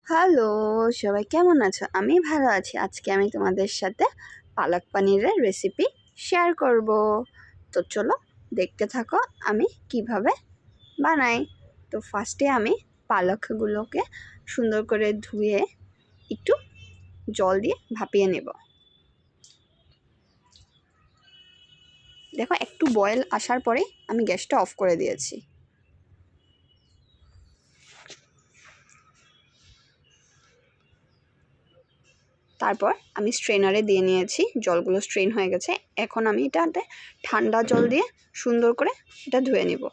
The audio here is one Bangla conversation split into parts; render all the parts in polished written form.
হ্যালো, সবাই কেমন আছো? আমি ভালো আছি। আজকে আমি তোমাদের সাথে পালক পানিরের রেসিপি শেয়ার করব। তো চলো দেখতে থাকো আমি কিভাবে বানাই। তো ফার্স্টে আমি পালকগুলোকে সুন্দর করে ধুয়ে একটু জল দিয়ে ভাপিয়ে নেব। দেখো একটু বয়েল আসার পরে আমি গ্যাসটা অফ করে দিয়েছি। তারপর আমি স্ট্রেনারে দিয়ে নিয়েছি, জলগুলো স্ট্রেন হয়ে গেছে। এখন আমি এটাতে ঠান্ডা জল দিয়ে সুন্দর করে এটা ধুয়ে নিব।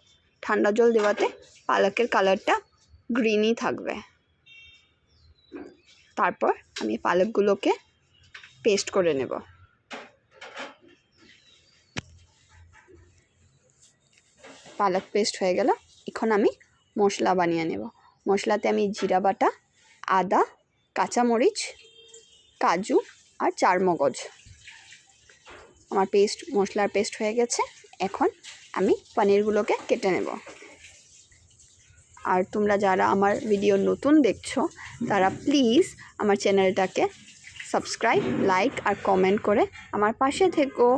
ঠান্ডা জল দেওয়াতে পালকের কালারটা গ্রিনই থাকবে। তারপর আমি পালকগুলোকে পেস্ট করে নেব। পালক পেস্ট হয়ে গেল। এখন আমি মশলা বানিয়ে নেব। মশলাতে আমি জিরা বাটা, আদা, কাঁচামরিচ, কাজু আর চারমগজ আমার মশলার পেস্ট হয়ে গেছে। এখন আমি পনিরগুলোকে কেটে নেব। আর তোমরা যারা আমার ভিডিও নতুন দেখছো তারা প্লিজ আমার চ্যানেলটাকে সাবস্ক্রাইব, লাইক আর কমেন্ট করে আমার পাশে থেকো।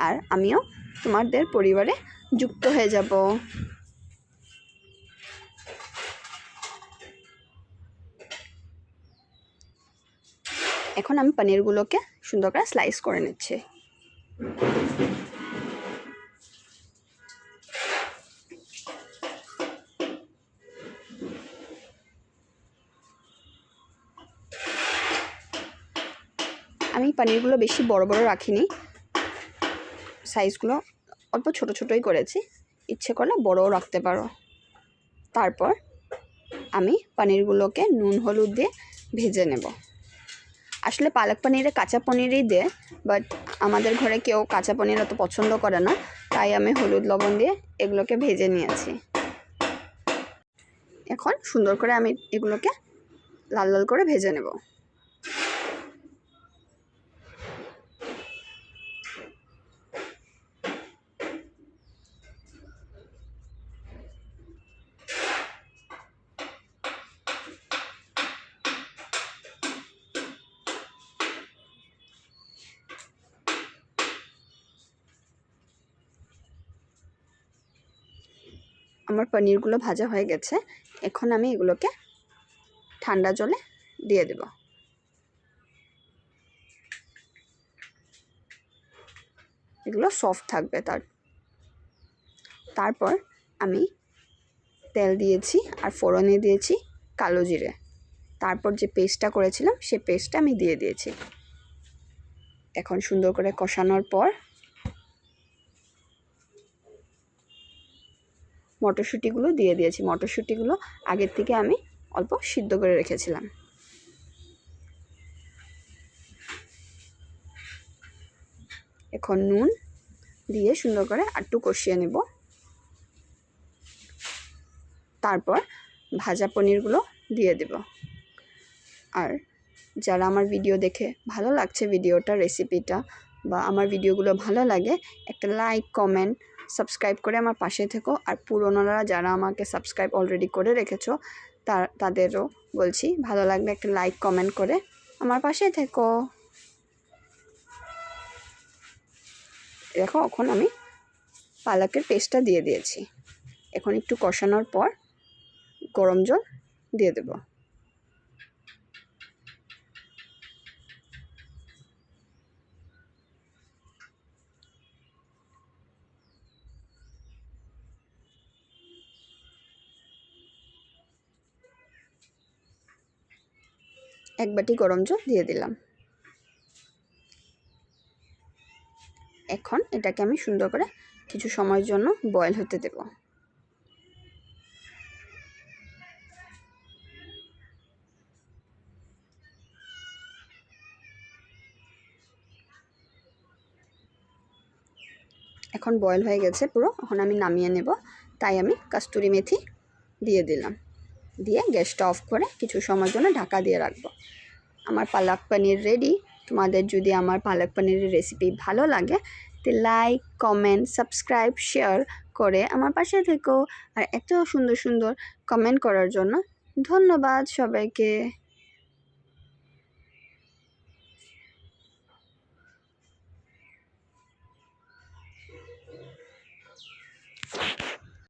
আর আমিও তোমাদের পরিবারে যুক্ত হয়ে যাব। এখন আমি পনিরগুলোকে সুন্দর করে স্লাইস করে নিচ্ছি। আমি পনিরগুলো বেশি বড় বড় রাখিনি, সাইজগুলো অল্প ছোট ছোটই করেছি। ইচ্ছে করলে বড়ও রাখতে পারো। তারপর আমি পনিরগুলোকে নুন হলুদ দিয়ে ভেজে নেব। আসলে পালক পনিরে কাঁচা পনিরই দেয়, বাট আমাদের ঘরে কেউ কাঁচা পনির অত পছন্দ করে না, তাই আমি হলুদ লবণ দিয়ে এগুলোকে ভেজে নিয়েছি। এখন সুন্দর করে আমি এগুলোকে লাল লাল করে ভেজে নেব। আমার পনিরগুলো ভাজা হয়ে গেছে। এখন আমি এগুলোকে ঠান্ডা জলে দিয়ে দেব। এগুলো সফট থাকবে। তারপর আমি তেল দিয়েছি আর ফোড়নে দিয়েছি কালো জিরে। তারপর যে পেস্টটা করেছিলাম সে পেস্টটা আমি দিয়ে দিয়েছি। এখন সুন্দর করে কষানোর পর মটরশুঁটিগুলো দিয়ে দিয়েছি। মটরশুঁটিগুলো আগের থেকে আমি অল্প সিদ্ধ করে রেখেছিলাম। এখন নুন দিয়ে সুন্দর করে একটু কষিয়ে নেব। তারপর ভাজা পনিরগুলো দিয়ে দেব। আর যারা আমার ভিডিও দেখে ভালো লাগছে, ভিডিওটা রেসিপিটা বা আমার ভিডিওগুলো ভালো লাগে, একটা লাইক, কমেন্ট, সাবস্ক্রাইব করে আমার পাশে থেকো। আর পুরনোরা যারা আমাকে সাবস্ক্রাইব অলরেডি করে রেখেছো তাদেরও বলছি, ভালো লাগলে একটা লাইক, কমেন্ট করে আমার পাশে থেকো। দেখো এখন আমি পালকের পেস্টটা দিয়ে দিয়েছি। এখন একটু কষানোর পর গরম জল দিয়ে দেব। এক বাটি গরম জল দিয়ে দিলাম। এখন এটাকে আমি সুন্দর করে কিছু সময়ের জন্য বয়েল হতে দেব। এখন বয়েল হয়ে গেছে পুরো। এখন আমি নামিয়ে নেব। তাই আমি কস্তুরি মেথি দিয়ে দিলাম। দিয়ে গ্যাসটা অফ করে কিছু সময়ের জন্য ঢাকা দিয়ে রাখবো। আমার পালক পনির রেডি। তোমাদের যদি আমার পালক পনিরের রেসিপি ভালো লাগে তো লাইক, কমেন্ট, সাবস্ক্রাইব, শেয়ার করে আমার পাশে থেকো। আর এত সুন্দর সুন্দর কমেন্ট করার জন্য ধন্যবাদ সবাইকে।